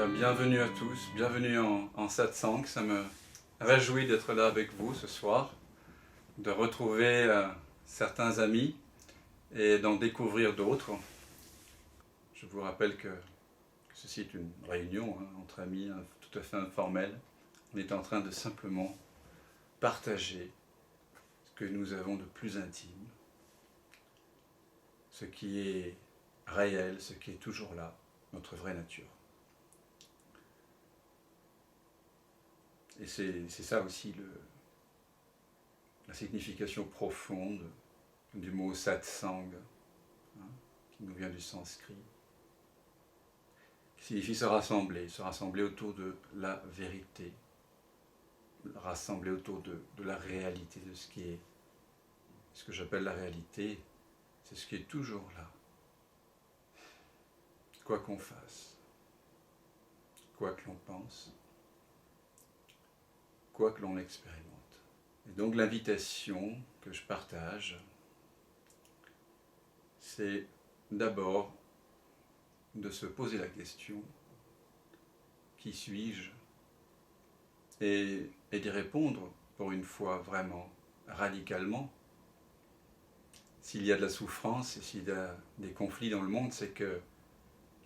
Bienvenue à tous, bienvenue en satsang. Ça me réjouit d'être là avec vous ce soir, de retrouver certains amis et d'en découvrir d'autres. Je vous rappelle que ceci est une réunion entre amis tout à fait informelle. On est en train de simplement partager ce que nous avons de plus intime, ce qui est réel, ce qui est toujours là, notre vraie nature. Et c'est ça aussi la signification profonde du mot satsang, qui nous vient du sanskrit, qui signifie se rassembler autour de la vérité, rassembler autour de la réalité, de ce qui est, ce que j'appelle la réalité, c'est ce qui est toujours là, quoi qu'on fasse, quoi que l'on pense, quoi que l'on expérimente. Et donc l'invitation que je partage, c'est d'abord de se poser la question, qui suis-je, et d'y répondre pour une fois vraiment, radicalement. S'il y a de la souffrance et s'il y a des conflits dans le monde, c'est que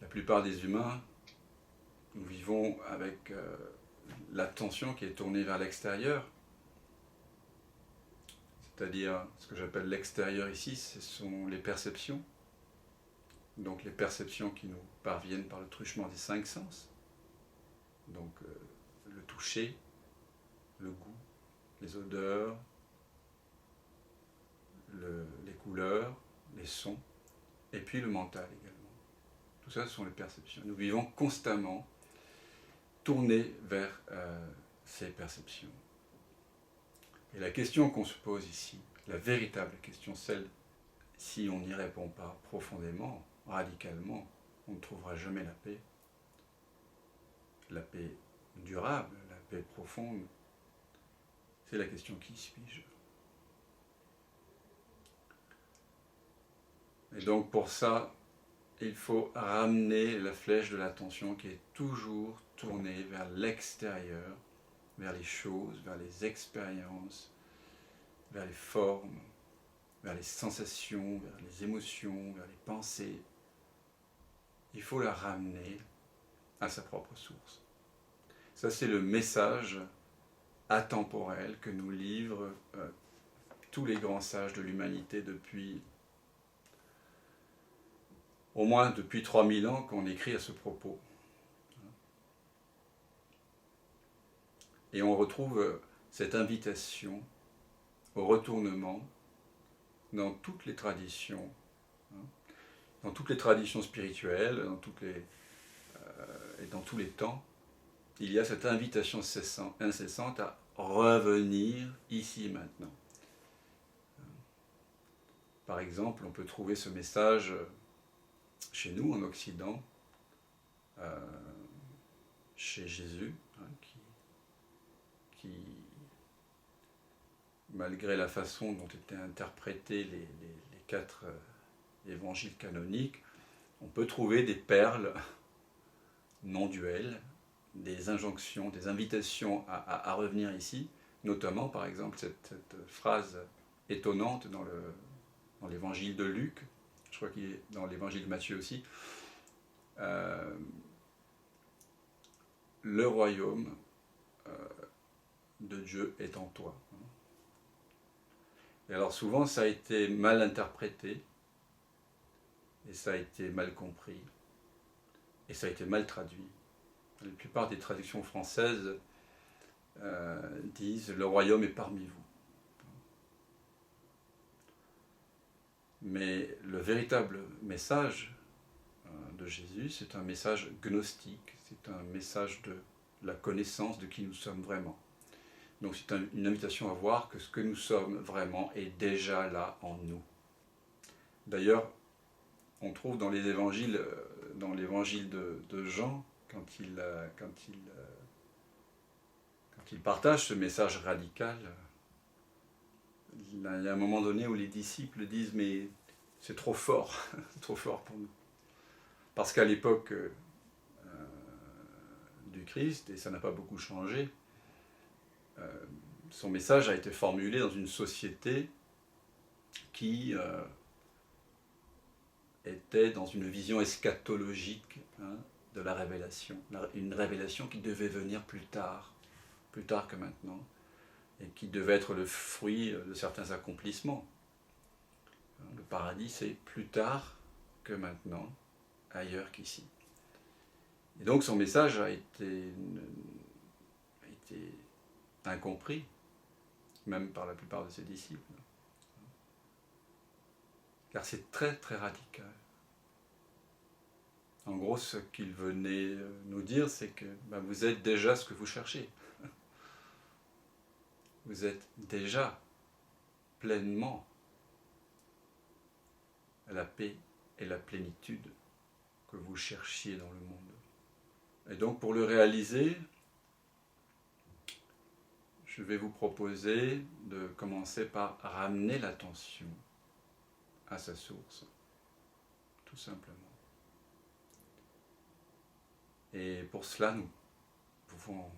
la plupart des humains, nous vivons avec l'attention qui est tournée vers l'extérieur, c'est-à-dire ce que j'appelle l'extérieur ici, ce sont les perceptions, donc les perceptions qui nous parviennent par le truchement des 5 sens, donc le toucher, le goût, les odeurs, les couleurs, les sons, et puis le mental également. Tout ça, ce sont les perceptions. Nous vivons constamment tournés vers ces perceptions. Et la question qu'on se pose ici, la véritable question, celle, si on n'y répond pas profondément, radicalement, on ne trouvera jamais la paix durable, la paix profonde. C'est la question qui suis-je? Et donc pour ça, il faut ramener la flèche de l'attention qui est toujours tournée vers l'extérieur, vers les choses, vers les expériences, vers les formes, vers les sensations, vers les émotions, vers les pensées. Il faut la ramener à sa propre source. Ça, c'est le message atemporel que nous livrent tous les grands sages de l'humanité depuis au moins depuis 3000 ans qu'on écrit à ce propos. Et on retrouve cette invitation au retournement dans toutes les traditions, spirituelles, et dans tous les temps. Il y a cette invitation incessante à revenir ici et maintenant. Par exemple, on peut trouver ce message chez nous, en Occident, chez Jésus, qui, malgré la façon dont étaient interprétés les 4 évangiles canoniques, on peut trouver des perles non duelles, des injonctions, des invitations à revenir ici, notamment par exemple cette phrase étonnante dans l'évangile de Luc, je crois qu'il est dans l'évangile de Matthieu aussi, le royaume de Dieu est en toi. Et alors souvent ça a été mal interprété, et ça a été mal compris, et ça a été mal traduit. La plupart des traductions françaises disent « le royaume est parmi vous ». Mais le véritable message de Jésus, c'est un message gnostique, c'est un message de la connaissance de qui nous sommes vraiment. Donc c'est une invitation à voir que ce que nous sommes vraiment est déjà là en nous. D'ailleurs, on trouve dans les évangiles, dans l'évangile de Jean, quand il partage ce message radical, il y a un moment donné où les disciples disent « mais c'est trop fort, c'est trop fort pour nous ». Parce qu'à l'époque du Christ, et ça n'a pas beaucoup changé. Son message a été formulé dans une société qui était dans une vision eschatologique de la révélation. Une révélation qui devait venir plus tard que maintenant, et qui devait être le fruit de certains accomplissements. Le paradis, c'est plus tard que maintenant, ailleurs qu'ici. Et donc son message a été incompris, même par la plupart de ses disciples. Car c'est très très radical. En gros, ce qu'il venait nous dire, c'est que vous êtes déjà ce que vous cherchez. Vous êtes déjà pleinement la paix et la plénitude que vous cherchiez dans le monde. Et donc pour le réaliser, je vais vous proposer de commencer par ramener l'attention à sa source, tout simplement. Et pour cela, nous pouvons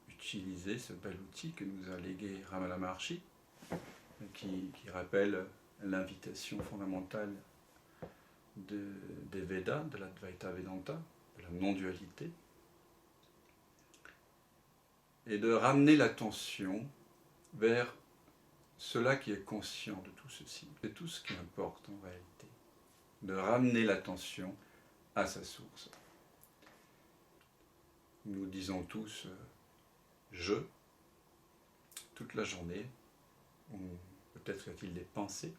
utiliser ce bel outil que nous a légué Ramana Maharshi, qui rappelle l'invitation fondamentale des Védas, de l'Advaita Vedanta, de la non-dualité, et de ramener l'attention vers cela qui est conscient de tout ceci. C'est tout ce qui importe en réalité, de ramener l'attention à sa source. Nous disons tous « je » toute la journée, ou peut-être y a-t-il des pensées.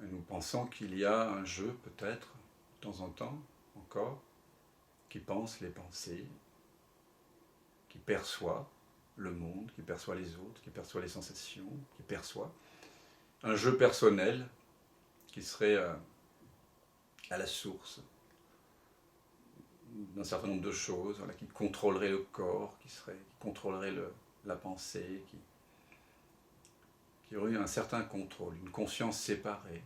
Et nous pensons qu'il y a un je, peut-être, de temps en temps, encore, qui pense les pensées, qui perçoit le monde, qui perçoit les autres, qui perçoit les sensations, qui perçoit un je personnel qui serait à la source d'un certain nombre de choses, voilà, qui contrôlerait le corps, qui contrôlerait la pensée, qui aurait un certain contrôle, une conscience séparée.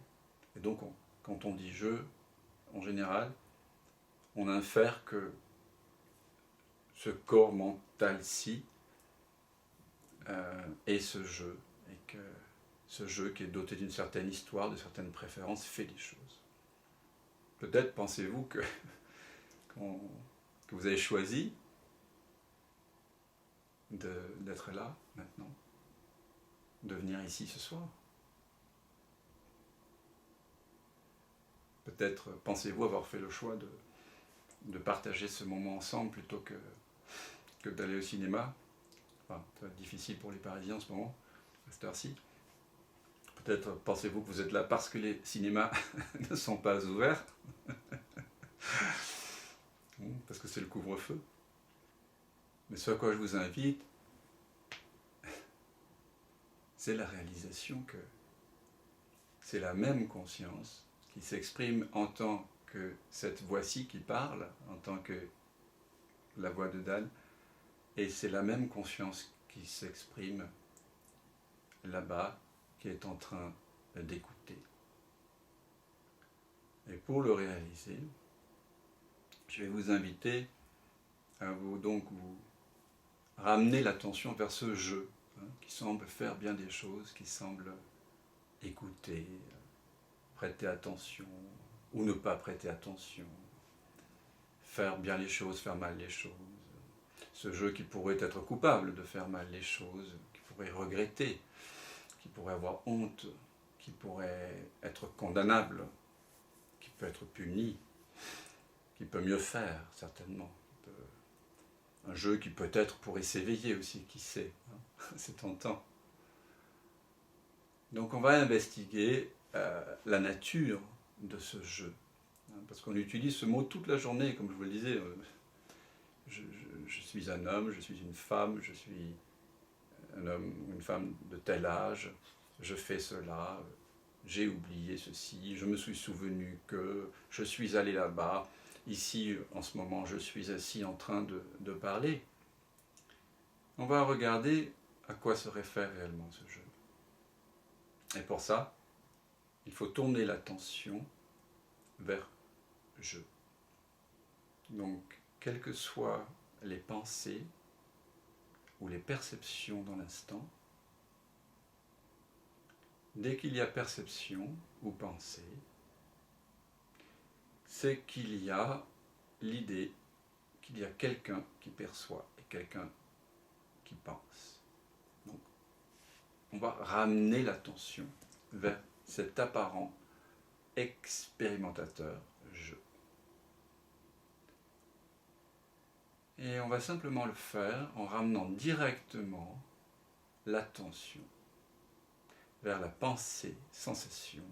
Et donc, quand on dit « je », en général, on infère que ce corps mental-ci est ce je, et que ce je qui est doté d'une certaine histoire, de certaines préférences, fait des choses. Peut-être pensez-vous que vous avez choisi d'être là, maintenant, de venir ici ce soir. Peut-être pensez-vous avoir fait le choix de partager ce moment ensemble plutôt que d'aller au cinéma. Enfin, ça va être difficile pour les Parisiens en ce moment, à cette heure-ci. Peut-être pensez-vous que vous êtes là parce que les cinémas ne sont pas ouverts. Parce que c'est le couvre-feu. Mais ce à quoi je vous invite, c'est la réalisation que c'est la même conscience qui s'exprime en tant que cette voix-ci qui parle, en tant que la voix de Dan, et c'est la même conscience qui s'exprime là-bas, qui est en train d'écouter. Et pour le réaliser, je vais vous inviter à vous ramener l'attention vers ce jeu qui semble faire bien des choses, qui semble écouter, prêter attention ou ne pas prêter attention, faire bien les choses, faire mal les choses. Ce jeu qui pourrait être coupable de faire mal les choses, qui pourrait regretter, qui pourrait avoir honte, qui pourrait être condamnable, qui peut être puni, qui peut mieux faire, certainement. Un jeu qui peut-être pourrait s'éveiller aussi, qui sait, c'est tentant. Donc on va investiguer la nature de ce jeu, parce qu'on utilise ce mot toute la journée, comme je vous le disais, je suis un homme, je suis une femme, je suis un homme ou une femme de tel âge, je fais cela, j'ai oublié ceci, je me suis souvenu que, je suis allé là-bas, ici, en ce moment, je suis assis en train de parler. On va regarder à quoi se réfère réellement ce jeu. Et pour ça, il faut tourner l'attention vers « je ». Donc, quelles que soient les pensées ou les perceptions dans l'instant, dès qu'il y a perception ou pensée, c'est qu'il y a l'idée qu'il y a quelqu'un qui perçoit et quelqu'un qui pense. Donc, on va ramener l'attention vers cet apparent expérimentateur je. Et on va simplement le faire en ramenant directement l'attention vers la pensée, sensation,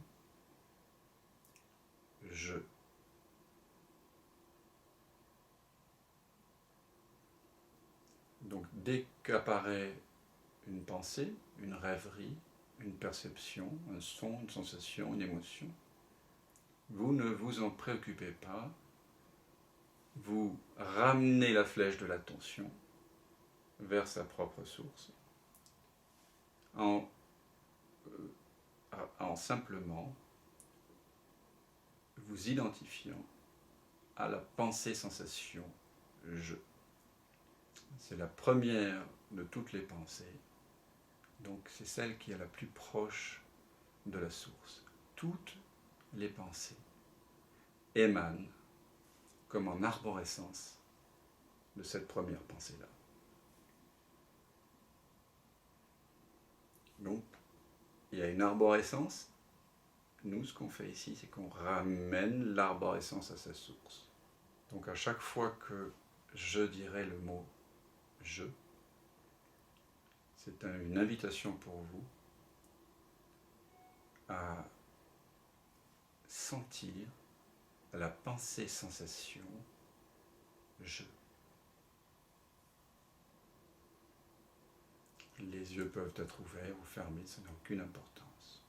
je. Donc dès qu'apparaît une pensée, une rêverie, une perception, un son, une sensation, une émotion, vous ne vous en préoccupez pas, vous ramenez la flèche de l'attention vers sa propre source en simplement vous identifiant à la pensée-sensation je. C'est la première de toutes les pensées, donc c'est celle qui est la plus proche de la source. Toutes les pensées émanent comme en arborescence de cette première pensée-là. Donc, il y a une arborescence. Nous, ce qu'on fait ici, c'est qu'on ramène l'arborescence à sa source. Donc, à chaque fois que je dirai le mot « je », c'est une invitation pour vous à sentir la pensée-sensation « je ». Les yeux peuvent être ouverts ou fermés, ça n'a aucune importance.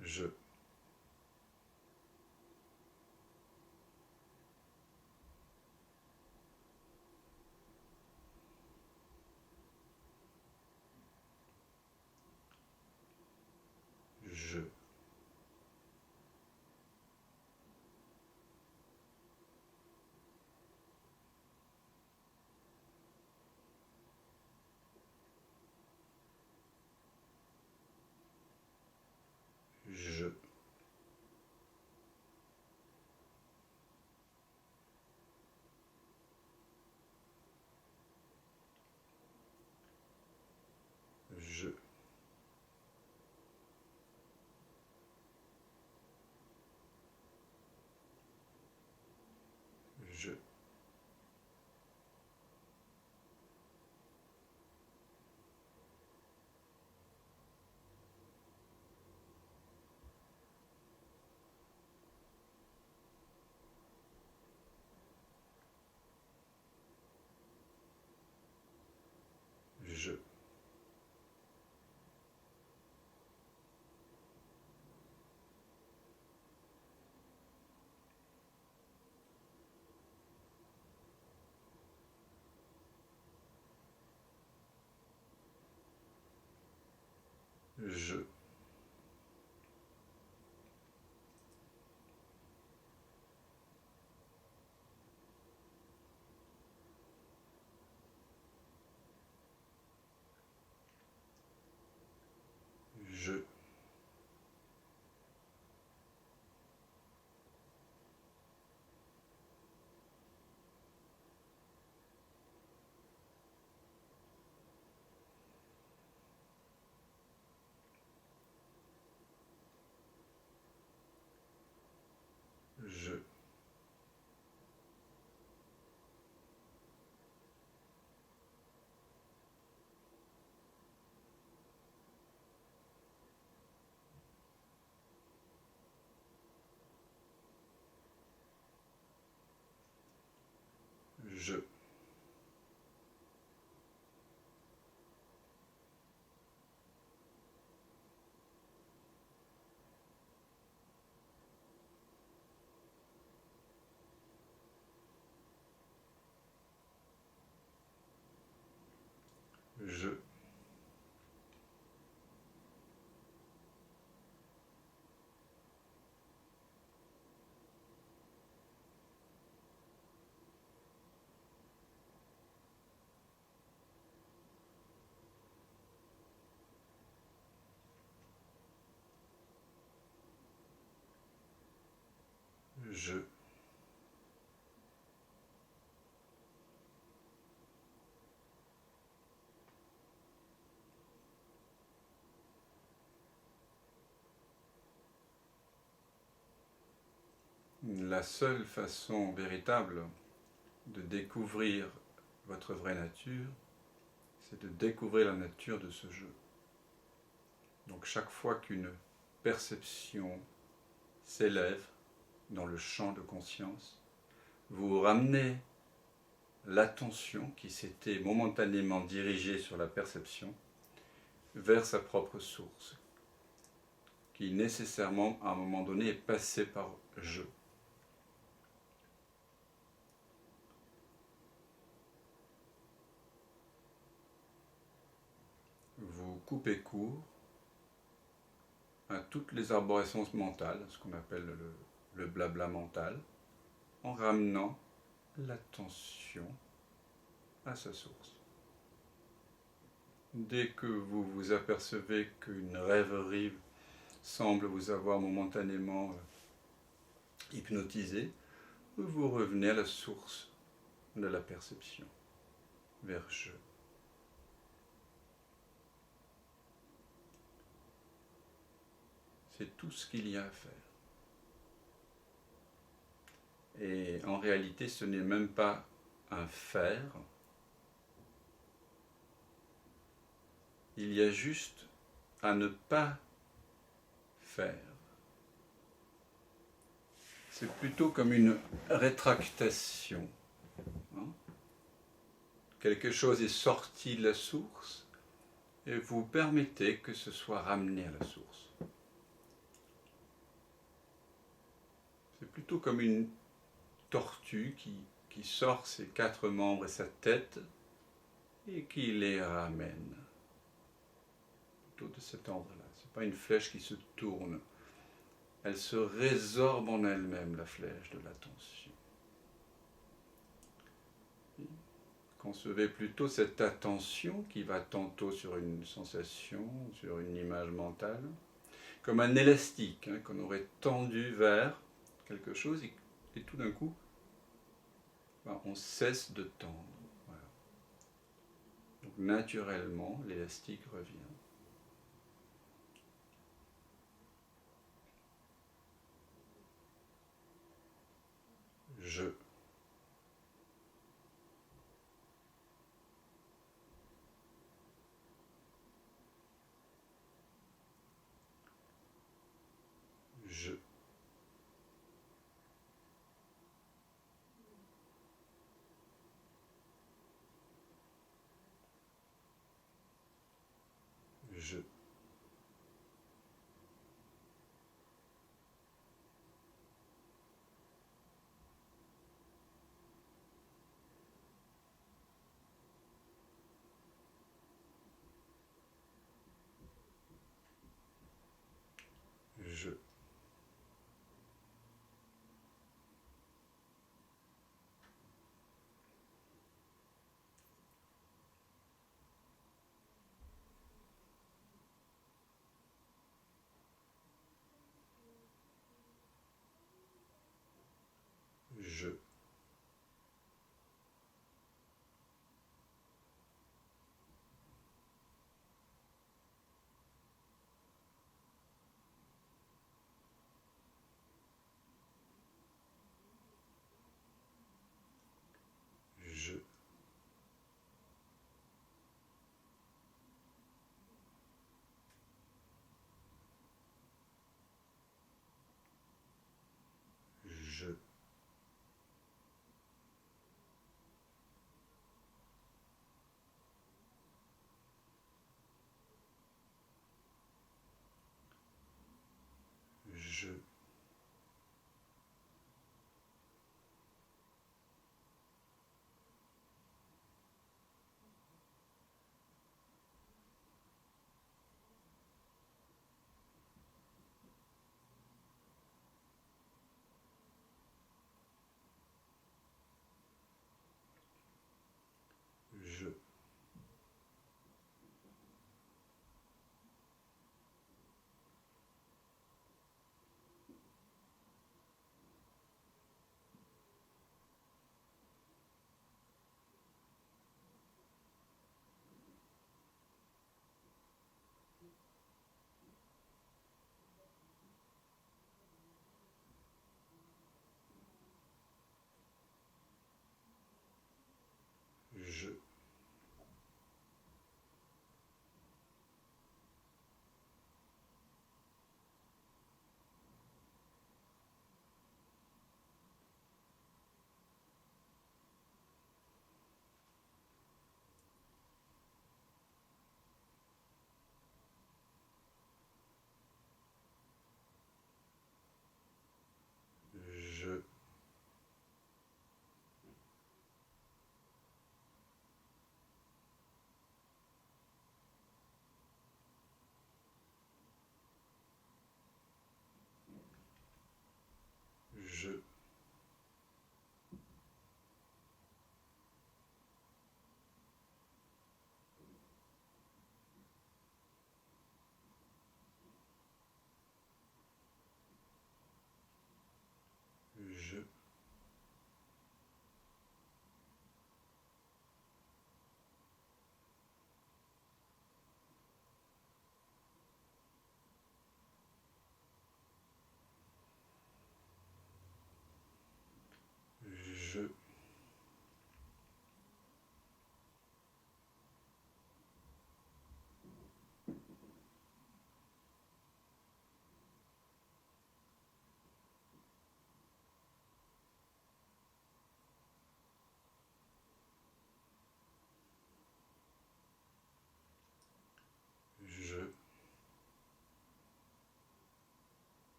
Je. Je. Je. Je. Je. Je. Je. Je. la seule façon véritable de découvrir votre vraie nature, c'est de découvrir la nature de ce jeu. Donc chaque fois qu'une perception s'élève dans le champ de conscience, vous ramenez l'attention qui s'était momentanément dirigée sur la perception vers sa propre source, qui nécessairement à un moment donné est passée par je. Vous coupez court à toutes les arborescences mentales, ce qu'on appelle le blabla mental, en ramenant l'attention à sa source. Dès que vous vous apercevez qu'une rêverie semble vous avoir momentanément hypnotisé, vous revenez à la source de la perception, vers je. C'est tout ce qu'il y a à faire. Et en réalité, ce n'est même pas un faire. Il y a juste à ne pas faire. C'est plutôt comme une rétractation. Quelque chose est sorti de la source et vous permettez que ce soit ramené à la source. C'est plutôt comme une tortue qui sort ses 4 membres et sa tête et qui les ramène. Plutôt de cet ordre-là. Ce n'est pas une flèche qui se tourne. Elle se résorbe en elle-même, la flèche de l'attention. Concevez plutôt cette attention qui va tantôt sur une sensation, sur une image mentale, comme un élastique qu'on aurait tendu vers quelque chose et tout d'un coup, on cesse de tendre. Voilà. Donc naturellement, l'élastique revient. Je. Je. Je. Je.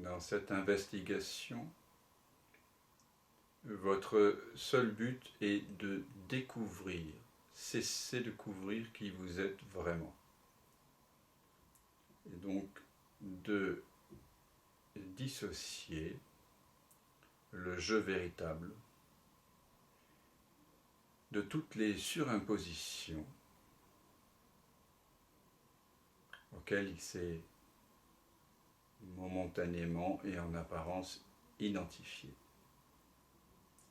dans cette investigation, votre seul but est de découvrir, cesser de découvrir qui vous êtes vraiment. Et donc de dissocier le je véritable de toutes les surimpositions auxquelles il s'est momentanément et en apparence identifié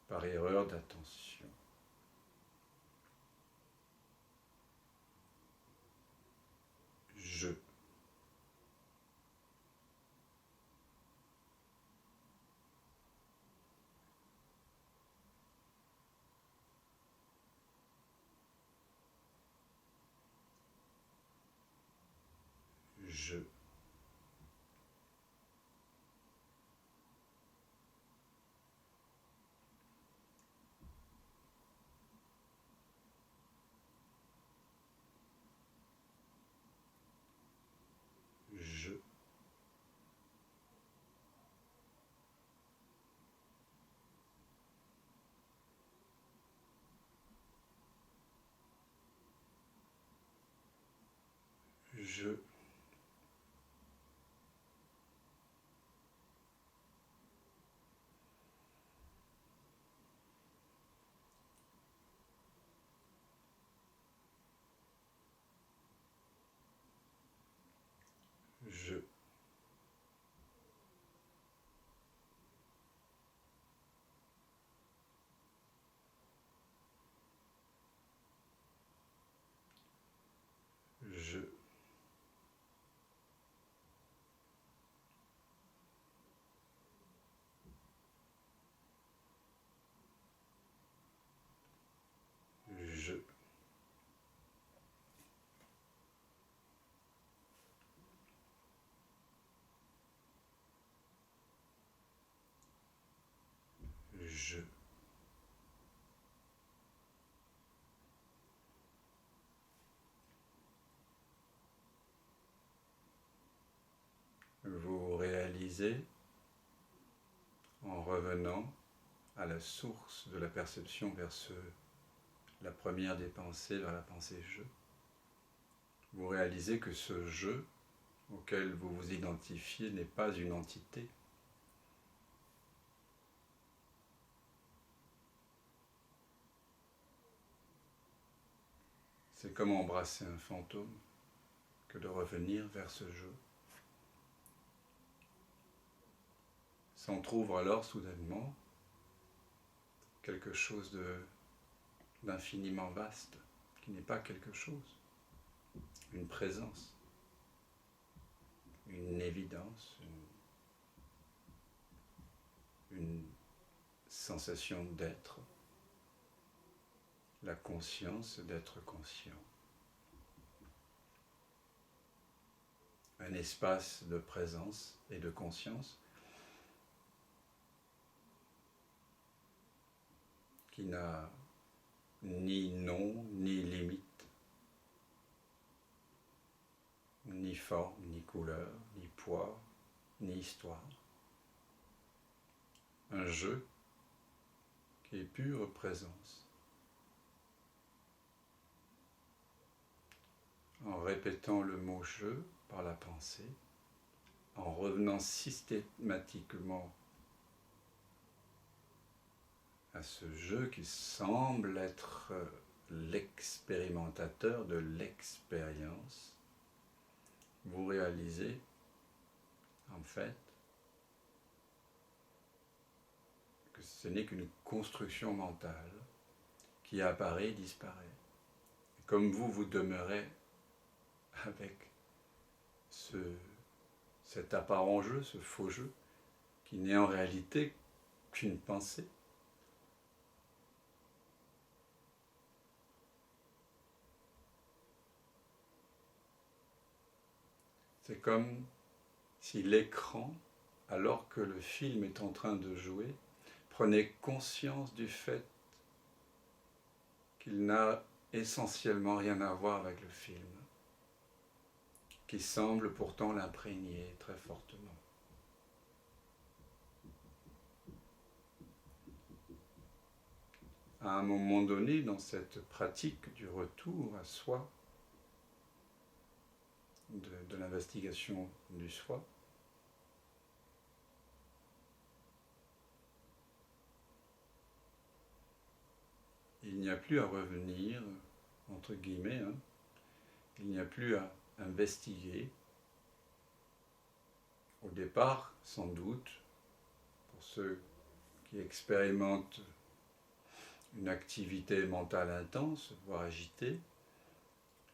par erreur d'attention. Je. Je. Je. Je. Je. Je. Je. Je. Vous réalisez, en revenant à la source de la perception vers la première des pensées, vers la pensée je, vous réalisez que ce je auquel vous vous identifiez n'est pas une entité. C'est comme embrasser un fantôme que de revenir vers ce je. S'entr'ouvre alors soudainement quelque chose d'infiniment vaste, qui n'est pas quelque chose, une présence, une évidence, une sensation d'être, la conscience d'être conscient. Un espace de présence et de conscience qui n'a ni nom, ni limite, ni forme, ni couleur, ni poids, ni histoire. Un jeu qui est pure présence. En répétant le mot « je » par la pensée, en revenant systématiquement à ce jeu qui semble être l'expérimentateur de l'expérience, vous réalisez, en fait, que ce n'est qu'une construction mentale qui apparaît et disparaît. Comme vous demeurez avec cet apparent jeu, ce faux jeu, qui n'est en réalité qu'une pensée. C'est comme si l'écran, alors que le film est en train de jouer, prenait conscience du fait qu'il n'a essentiellement rien à voir avec le film, qui semble pourtant l'imprégner très fortement. à un moment donné, dans cette pratique du retour à soi, de l'investigation du soi, il n'y a plus à revenir, entre guillemets, hein, il n'y a plus à investiguer. Au départ, sans doute, pour ceux qui expérimentent une activité mentale intense, voire agitée,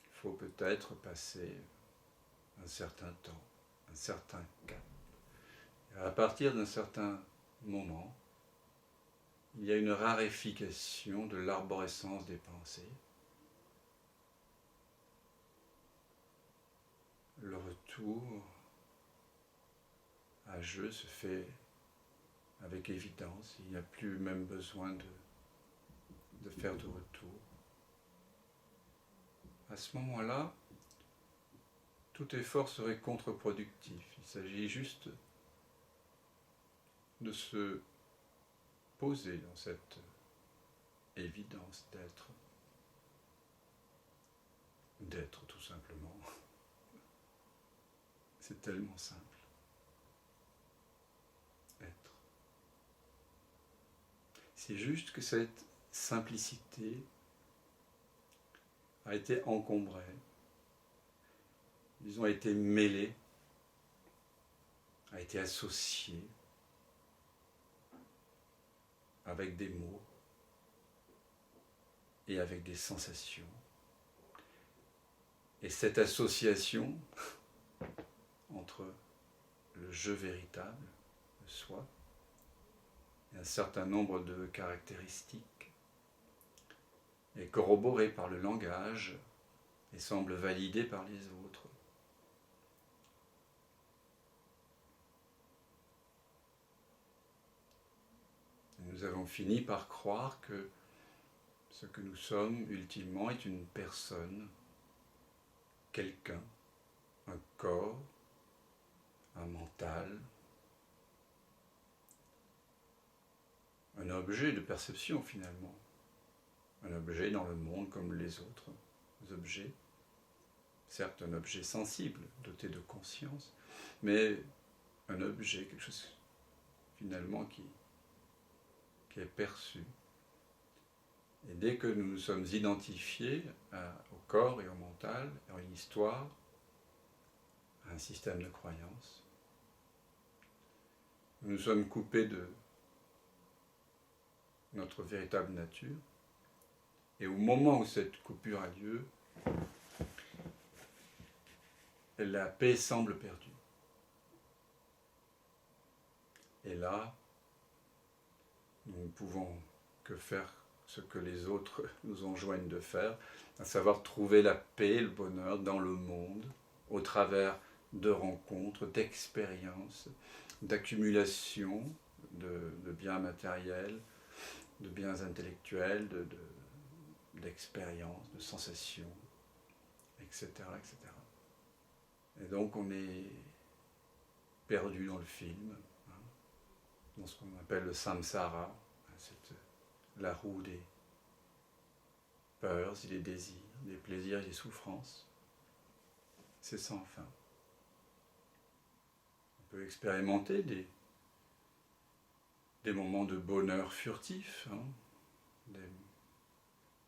il faut peut-être passer un certain temps, un certain cap. Et à partir d'un certain moment, il y a une raréfication de l'arborescence des pensées. Le retour à jeu se fait avec évidence. Il n'y a plus même besoin de faire de retour. À ce moment-là, tout effort serait contre-productif. Il s'agit juste de se poser dans cette évidence d'être tout simplement. C'est tellement simple. Être. C'est juste que cette simplicité a été encombrée, ils ont été mêlés, a été associés avec des mots et avec des sensations. Et cette association entre le je véritable, le soi, et un certain nombre de caractéristiques est corroborée par le langage et semble validée par les autres. Et nous avons fini par croire que ce que nous sommes ultimement est une personne, quelqu'un, un corps, un mental, un objet de perception finalement, un objet dans le monde comme les autres objets, certes un objet sensible, doté de conscience, mais un objet, quelque chose finalement qui est perçu. Et dès que nous nous sommes identifiés au corps et au mental, à une histoire, à un système de croyances, nous nous sommes coupés de notre véritable nature. Et au moment où cette coupure a lieu, la paix semble perdue. Et là, nous ne pouvons que faire ce que les autres nous enjoignent de faire, à savoir trouver la paix, le bonheur dans le monde, au travers de rencontres, d'expériences, d'accumulation de biens matériels, de biens intellectuels, d'expériences, de sensations, etc., etc. Et donc on est perdu dans le film, hein, dans ce qu'on appelle le samsara, la roue des peurs et des désirs, des plaisirs et des souffrances. C'est sans fin. On peut expérimenter des moments de bonheur furtif, hein,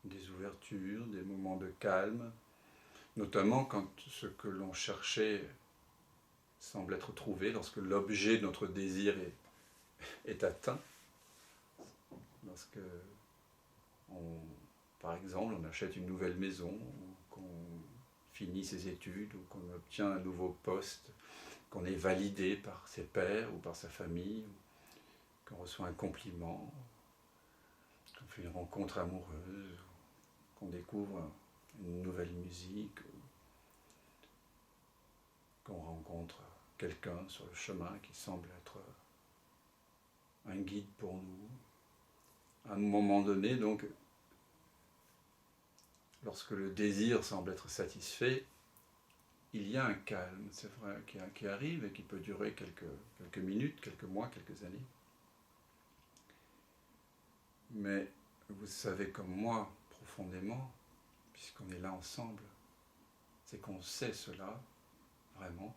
des ouvertures, des moments de calme, notamment quand ce que l'on cherchait semble être trouvé, lorsque l'objet de notre désir est atteint, lorsque, par exemple, on achète une nouvelle maison, ou qu'on finit ses études, ou qu'on obtient un nouveau poste, qu'on est validé par ses pairs ou par sa famille, qu'on reçoit un compliment, qu'on fait une rencontre amoureuse, qu'on découvre une nouvelle musique, qu'on rencontre quelqu'un sur le chemin qui semble être un guide pour nous. À un moment donné, donc, lorsque le désir semble être satisfait, il y a un calme, c'est vrai, qui arrive et qui peut durer quelques minutes, quelques mois, quelques années. Mais vous savez comme moi, profondément, puisqu'on est là ensemble, c'est qu'on sait cela, vraiment,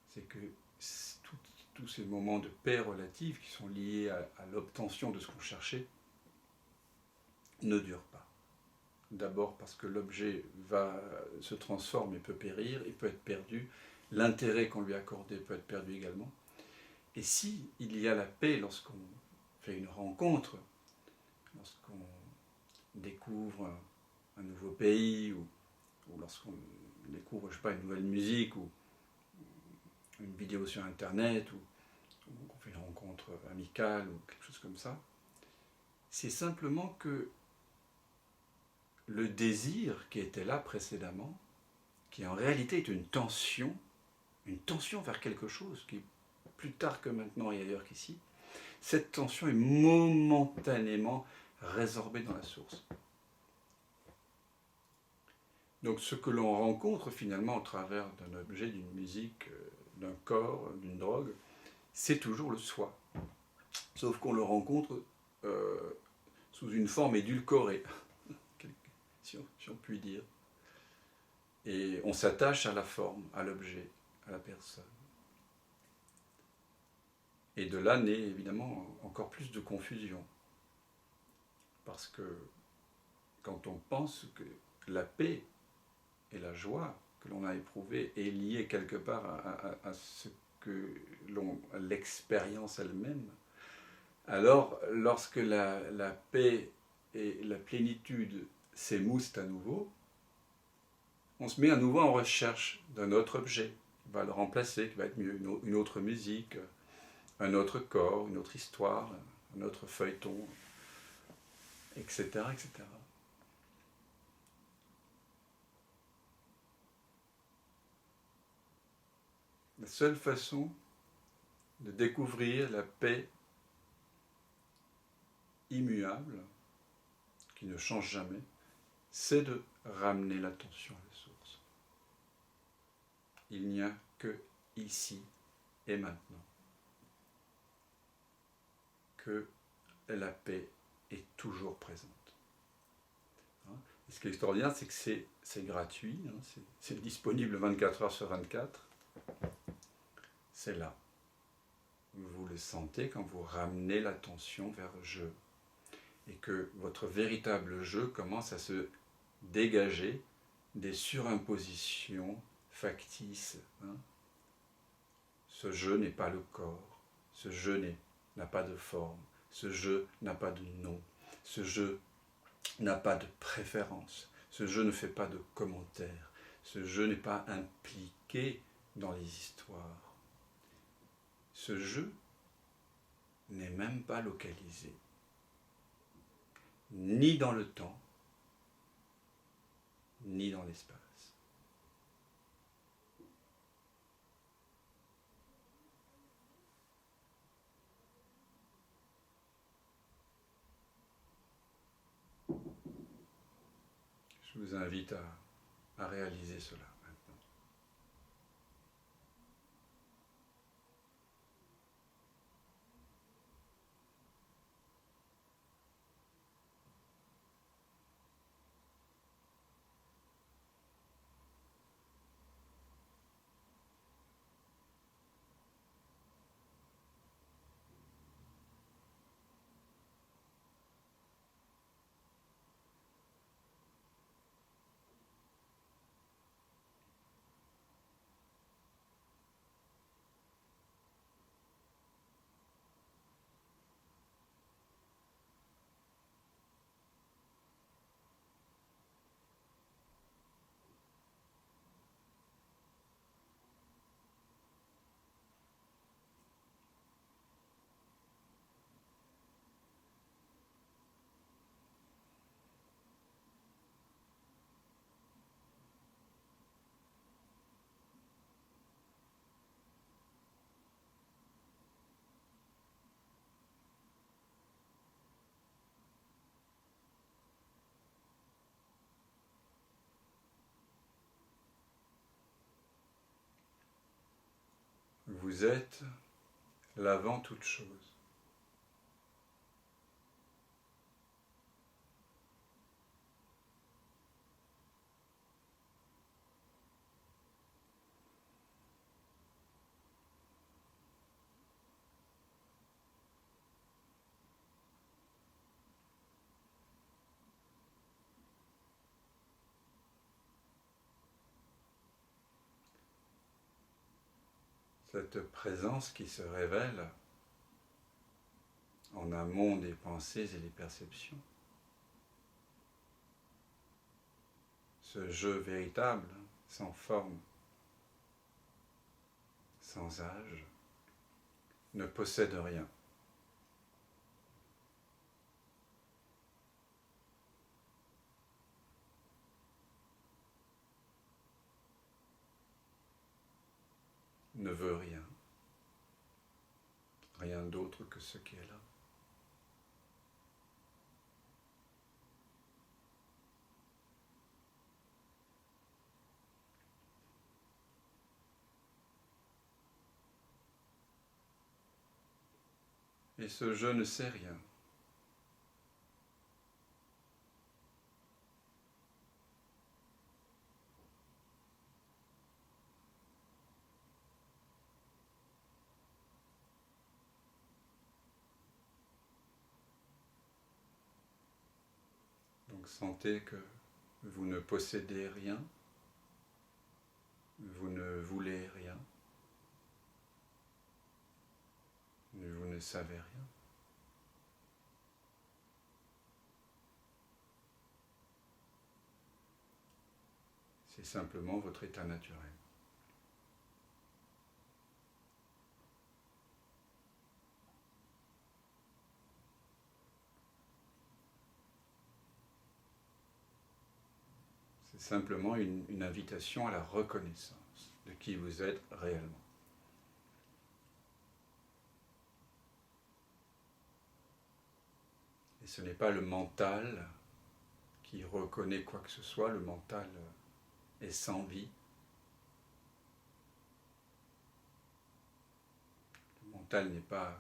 c'est que tous ces moments de paix relative qui sont liés à l'obtention de ce qu'on cherchait ne durent pas. D'abord parce que l'objet se transforme et peut périr, et peut être perdu. L'intérêt qu'on lui accordait peut être perdu également. Et si il y a la paix lorsqu'on fait une rencontre, lorsqu'on découvre un nouveau pays, ou lorsqu'on découvre, je sais pas, une nouvelle musique, ou une vidéo sur Internet, ou qu'on fait une rencontre amicale, ou quelque chose comme ça, c'est simplement que le désir qui était là précédemment, qui en réalité est une tension vers quelque chose qui, plus tard que maintenant et ailleurs qu'ici, cette tension est momentanément résorbée dans la source. Donc ce que l'on rencontre finalement au travers d'un objet, d'une musique, d'un corps, d'une drogue, c'est toujours le soi. Sauf qu'on le rencontre sous une forme édulcorée, si on peut dire. Et on s'attache à la forme, à l'objet, à la personne. Et de là naît évidemment encore plus de confusion. Parce que quand on pense que la paix et la joie que l'on a éprouvée est liée quelque part à ce que l'expérience elle-même, alors lorsque la paix et la plénitude s'émoussent à nouveau, on se met à nouveau en recherche d'un autre objet qui va le remplacer, qui va être mieux, une autre musique, un autre corps, une autre histoire, un autre feuilleton, etc., etc. La seule façon de découvrir la paix immuable, qui ne change jamais, c'est de ramener l'attention à la source. Il n'y a que ici et maintenant que la paix est toujours présente. Et ce qui est extraordinaire, c'est que c'est gratuit, c'est disponible 24 heures sur 24. C'est là. Vous le sentez quand vous ramenez l'attention vers le jeu. Et que votre véritable jeu commence à se dégager des surimpositions factices. Ce jeu n'est pas le corps. Ce jeu n'a pas de forme. Ce jeu n'a pas de nom. Ce jeu n'a pas de préférence. Ce jeu ne fait pas de commentaires. Ce jeu n'est pas impliqué dans les histoires. Ce jeu n'est même pas localisé, ni dans le temps, ni dans l'espace. Je vous invite à réaliser cela. Vous êtes l'avant toute chose. cette présence qui se révèle en amont des pensées et des perceptions. Ce jeu véritable, sans forme, sans âge, ne possède rien. Ne veut rien, rien d'autre que ce qui est là. Et ce je ne sais rien. Donc sentez que vous ne possédez rien, vous ne voulez rien, vous ne savez rien. C'est simplement votre état naturel. C'est simplement une invitation à la reconnaissance de qui vous êtes réellement. Et ce n'est pas le mental qui reconnaît quoi que ce soit, le mental est sans vie. Le mental n'est pas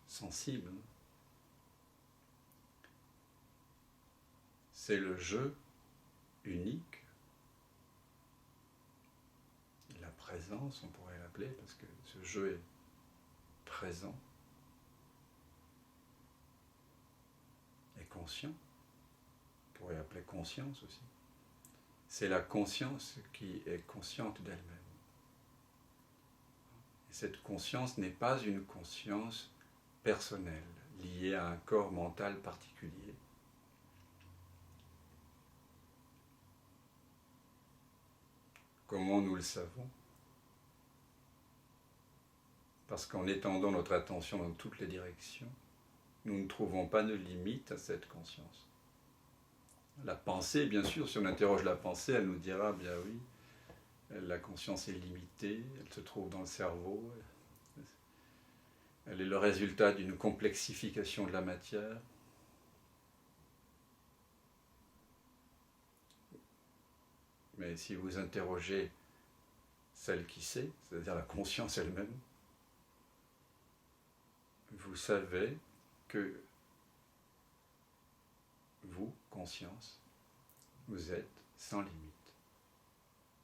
sensible. C'est le jeu unique, la présence, on pourrait l'appeler, parce que ce jeu est présent et conscient, on pourrait appeler conscience aussi. C'est la conscience qui est consciente d'elle-même. Et cette conscience n'est pas une conscience personnelle, liée à un corps mental particulier. Comment nous le savons? Parce qu'en étendant notre attention dans toutes les directions, nous ne trouvons pas de limite à cette conscience. La pensée, bien sûr, si on interroge la pensée, elle nous dira, bien oui, la conscience est limitée, elle se trouve dans le cerveau, elle est le résultat d'une complexification de la matière. Mais si vous interrogez celle qui sait, c'est-à-dire la conscience elle-même, vous savez que vous, conscience, vous êtes sans limite.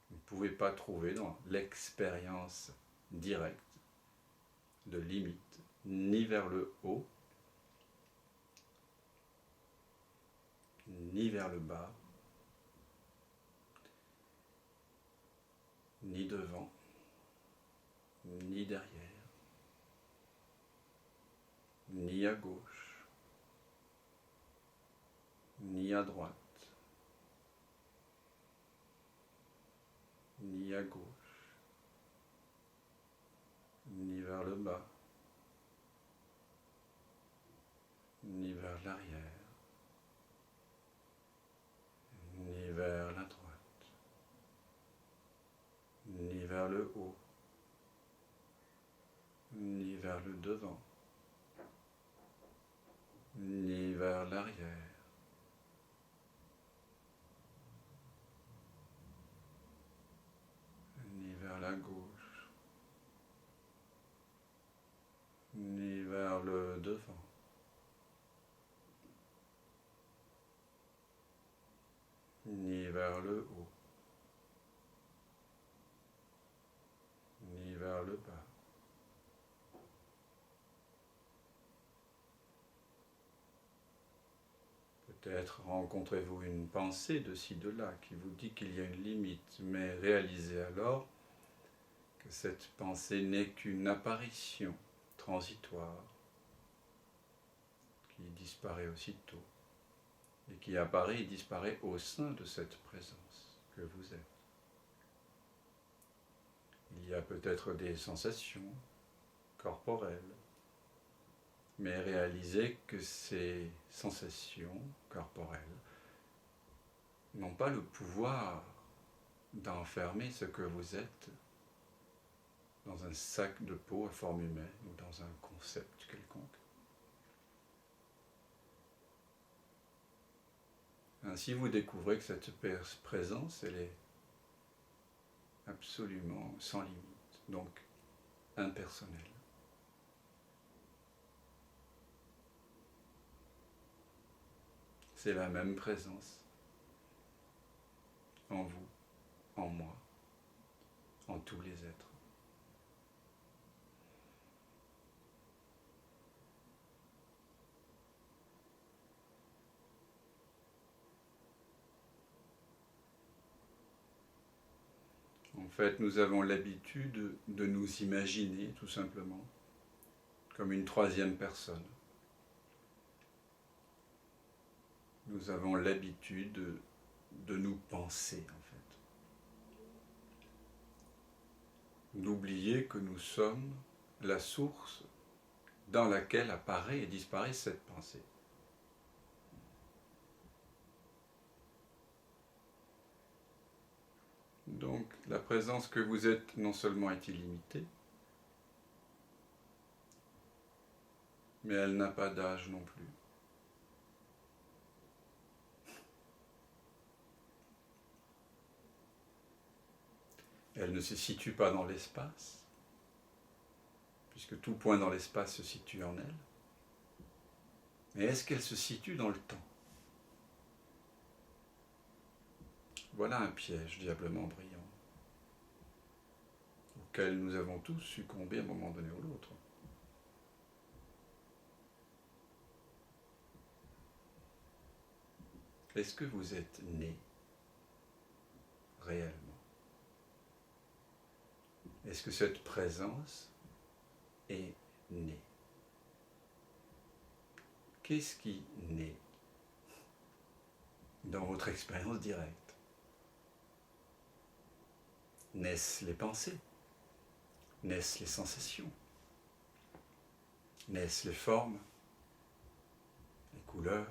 Vous ne pouvez pas trouver dans l'expérience directe de limite, ni vers le haut, ni vers le bas, ni devant, ni derrière, ni à gauche, ni à droite, ni à gauche, ni vers le bas, ni vers l'arrière, ni vers la droite, ni vers le haut, ni vers le devant, ni vers l'arrière, ni vers la gauche, ni vers le devant, ni vers le haut, ni vers le bas. Peut-être rencontrez-vous une pensée de ci, de là qui vous dit qu'il y a une limite, mais réalisez alors que cette pensée n'est qu'une apparition transitoire qui disparaît aussitôt et qui apparaît et disparaît au sein de cette présence que vous êtes. Il y a peut-être des sensations corporelles, mais réalisez que ces sensations corporelles n'ont pas le pouvoir d'enfermer ce que vous êtes dans un sac de peau à forme humaine ou dans un concept quelconque. Ainsi, vous découvrez que cette présence, elle est absolument sans limite, donc impersonnelle. C'est la même présence en vous, en moi, en tous les êtres. En fait, nous avons l'habitude de nous imaginer, tout simplement, comme une troisième personne. Nous avons l'habitude de nous penser, en fait. D'oublier que nous sommes la source dans laquelle apparaît et disparaît cette pensée. Donc, la présence que vous êtes non seulement est illimitée, mais elle n'a pas d'âge non plus. Elle ne se situe pas dans l'espace, puisque tout point dans l'espace se situe en elle. Mais est-ce qu'elle se situe dans le temps ? Voilà un piège diablement brillant, auquel nous avons tous succombé à un moment donné ou l'autre. Est-ce que vous êtes né réellement ? Est-ce que cette présence est née ? Qu'est-ce qui naît dans votre expérience directe ? Naissent les pensées ? Naissent les sensations ? Naissent les formes ? Les couleurs ?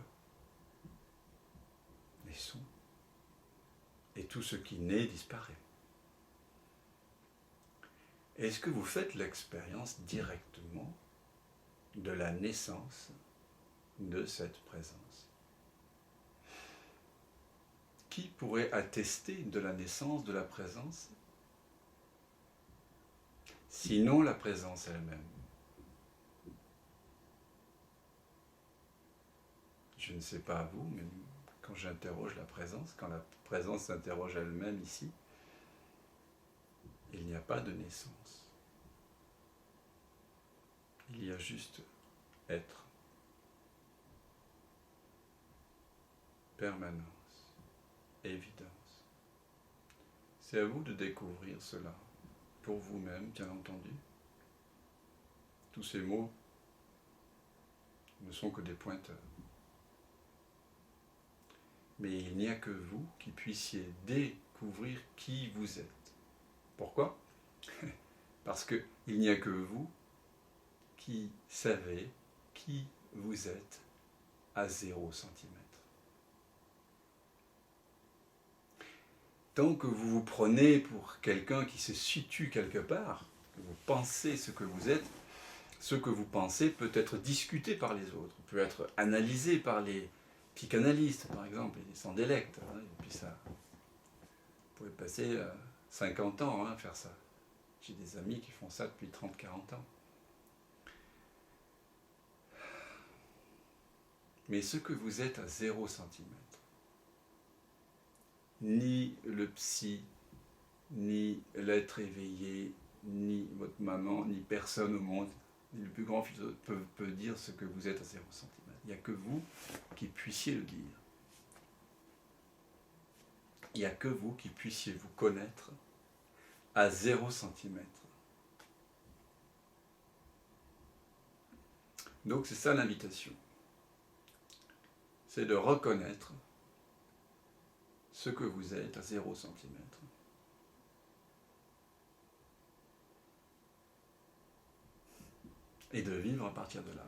Les sons ? Et tout ce qui naît disparaît. Est-ce que vous faites l'expérience directement de la naissance de cette présence ? Qui pourrait attester de la naissance de la présence, sinon la présence elle-même ? Je ne sais pas à vous, mais quand j'interroge la présence, quand la présence s'interroge elle-même ici, il n'y a pas de naissance. Il y a juste être. Permanence. Évidence. C'est à vous de découvrir cela, pour vous-même, bien entendu. Tous ces mots ne sont que des pointeurs. Mais il n'y a que vous qui puissiez découvrir qui vous êtes. Pourquoi ? Parce qu'il n'y a que vous qui savez qui vous êtes à 0 centimètre. Tant que vous vous prenez pour quelqu'un qui se situe quelque part, que vous pensez ce que vous êtes, ce que vous pensez peut être discuté par les autres, peut être analysé par les psychanalystes, par exemple, ils s'en délectent. Et puis ça, vous pouvez passer 50 ans à faire ça. J'ai des amis qui font ça depuis 30-40 ans. Mais ce que vous êtes à 0 centimètre, ni le psy, ni l'être éveillé, ni votre maman, ni personne au monde, ni le plus grand philosophe peut dire ce que vous êtes à 0 centimètre. Il n'y a que vous qui puissiez le dire. Il n'y a que vous qui puissiez vous connaître à 0 centimètre Donc c'est ça l'invitation. C'est de reconnaître ce que vous êtes à 0 cm. Et de vivre à partir de là.